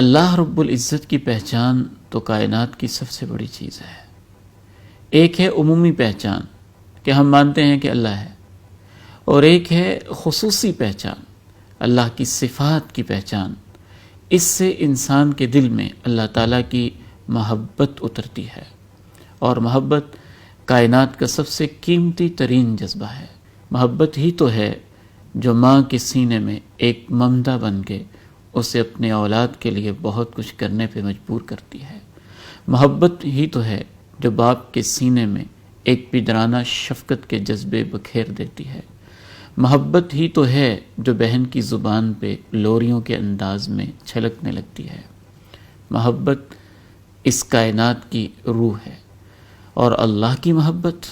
اللہ رب العزت کی پہچان تو کائنات کی سب سے بڑی چیز ہے۔ ایک ہے عمومی پہچان کہ ہم مانتے ہیں کہ اللہ ہے، اور ایک ہے خصوصی پہچان، اللہ کی صفات کی پہچان۔ اس سے انسان کے دل میں اللہ تعالیٰ کی محبت اترتی ہے، اور محبت کائنات کا سب سے قیمتی ترین جذبہ ہے۔ محبت ہی تو ہے جو ماں کے سینے میں ایک ممتا بن کے اسے اپنے اولاد کے لیے بہت کچھ کرنے پہ مجبور کرتی ہے۔ محبت ہی تو ہے جو باپ کے سینے میں ایک پدرانہ شفقت کے جذبے بکھیر دیتی ہے۔ محبت ہی تو ہے جو بہن کی زبان پہ لوریوں کے انداز میں چھلکنے لگتی ہے۔ محبت اس کائنات کی روح ہے، اور اللہ کی محبت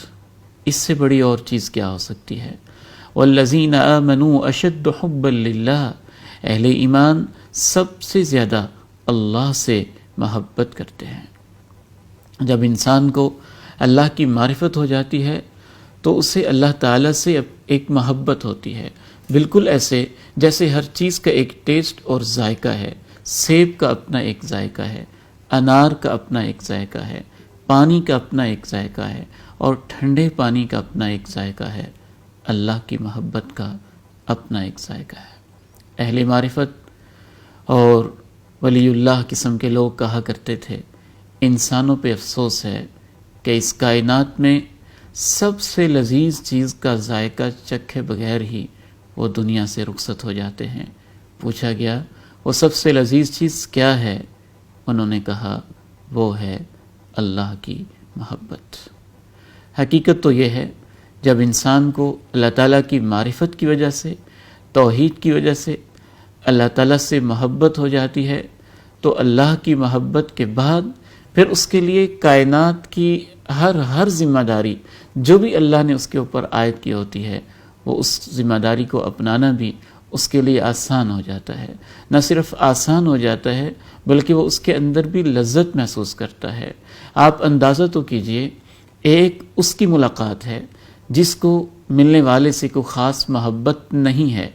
اس سے بڑی اور چیز کیا ہو سکتی ہے؟ والذین آمنوا اشد حبا للہ، اہل ایمان سب سے زیادہ اللہ سے محبت کرتے ہیں۔ جب انسان کو اللہ کی معرفت ہو جاتی ہے تو اسے اللہ تعالیٰ سے ایک محبت ہوتی ہے، بالکل ایسے جیسے ہر چیز کا ایک ٹیسٹ اور ذائقہ ہے۔ سیب کا اپنا ایک ذائقہ ہے، انار کا اپنا ایک ذائقہ ہے، پانی کا اپنا ایک ذائقہ ہے، اور ٹھنڈے پانی کا اپنا ایک ذائقہ ہے۔ اللہ کی محبت کا اپنا ایک ذائقہ ہے۔ اہل معرفت اور ولی اللہ قسم کے لوگ کہا کرتے تھے، انسانوں پہ افسوس ہے کہ اس کائنات میں سب سے لذیذ چیز کا ذائقہ چکھے بغیر ہی وہ دنیا سے رخصت ہو جاتے ہیں۔ پوچھا گیا وہ سب سے لذیذ چیز کیا ہے؟ انہوں نے کہا وہ ہے اللہ کی محبت۔ حقیقت تو یہ ہے جب انسان کو اللہ تعالیٰ کی معرفت کی وجہ سے، توحید کی وجہ سے اللہ تعالیٰ سے محبت ہو جاتی ہے، تو اللہ کی محبت کے بعد پھر اس کے لیے کائنات کی ہر ذمہ داری جو بھی اللہ نے اس کے اوپر عائد کی ہوتی ہے، وہ اس ذمہ داری کو اپنانا بھی اس کے لیے آسان ہو جاتا ہے۔ نہ صرف آسان ہو جاتا ہے بلکہ وہ اس کے اندر بھی لذت محسوس کرتا ہے۔ آپ اندازہ تو کیجئے، ایک اس کی ملاقات ہے جس کو ملنے والے سے کوئی خاص محبت نہیں ہے،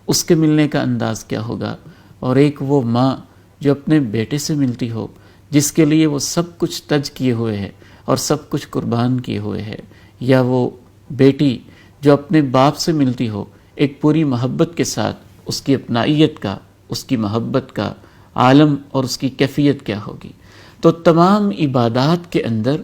اس کے ملنے کا انداز کیا ہوگا، اور ایک وہ ماں جو اپنے بیٹے سے ملتی ہو، جس کے لیے وہ سب کچھ تج کیے ہوئے ہے اور سب کچھ قربان کیے ہوئے ہے، یا وہ بیٹی جو اپنے باپ سے ملتی ہو ایک پوری محبت کے ساتھ، اس کی اپنائیت کا، اس کی محبت کا عالم اور اس کی کیفیت کیا ہوگی۔ تو تمام عبادات کے اندر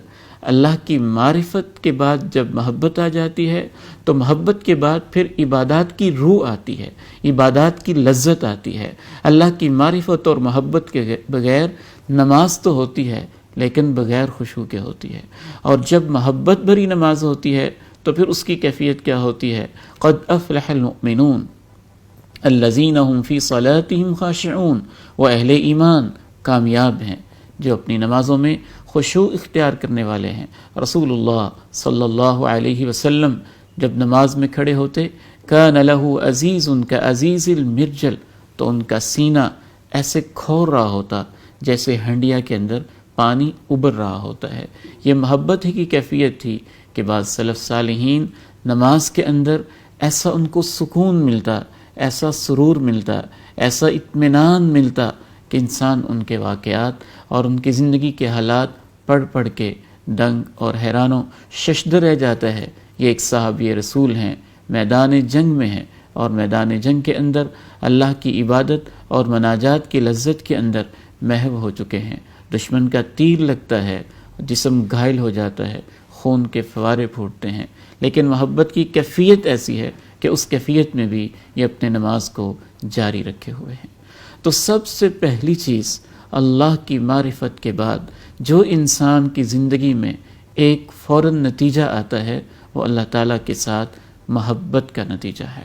اللہ کی معرفت کے بعد جب محبت آ جاتی ہے تو محبت کے بعد پھر عبادات کی روح آتی ہے، عبادات کی لذت آتی ہے۔ اللہ کی معرفت اور محبت کے بغیر نماز تو ہوتی ہے لیکن بغیر خشوع کے ہوتی ہے، اور جب محبت بھری نماز ہوتی ہے تو پھر اس کی کیفیت کیا ہوتی ہے؟ قد افلح المؤمنون الذین هم فی صلاتهم خاشعون، وہ اہل ایمان کامیاب ہیں جو اپنی نمازوں میں خشوع اختیار کرنے والے ہیں۔ رسول اللہ صلی اللہ علیہ وسلم جب نماز میں کھڑے ہوتے، کان لہ عزیز کعزیز المرجل، تو ان کا سینہ ایسے کھور رہا ہوتا جیسے ہنڈیا کے اندر پانی ابل رہا ہوتا ہے۔ یہ محبت ہی کی کیفیت تھی کہ بعض سلف صالحین نماز کے اندر ایسا ان کو سکون ملتا، ایسا سرور ملتا، ایسا اطمینان ملتا کہ انسان ان کے واقعات اور ان کی زندگی کے حالات پڑھ کے دنگ اور حیران و ششدر رہ جاتا ہے۔ یہ ایک صحابی رسول ہیں، میدان جنگ میں ہیں، اور میدان جنگ کے اندر اللہ کی عبادت اور مناجات کی لذت کے اندر محو ہو چکے ہیں۔ دشمن کا تیر لگتا ہے، جسم گھائل ہو جاتا ہے، خون کے فوارے پھوٹتے ہیں، لیکن محبت کی کیفیت ایسی ہے کہ اس کیفیت میں بھی یہ اپنے نماز کو جاری رکھے ہوئے ہیں۔ تو سب سے پہلی چیز اللہ کی معرفت کے بعد جو انسان کی زندگی میں ایک فوراً نتیجہ آتا ہے، وہ اللہ تعالیٰ کے ساتھ محبت کا نتیجہ ہے۔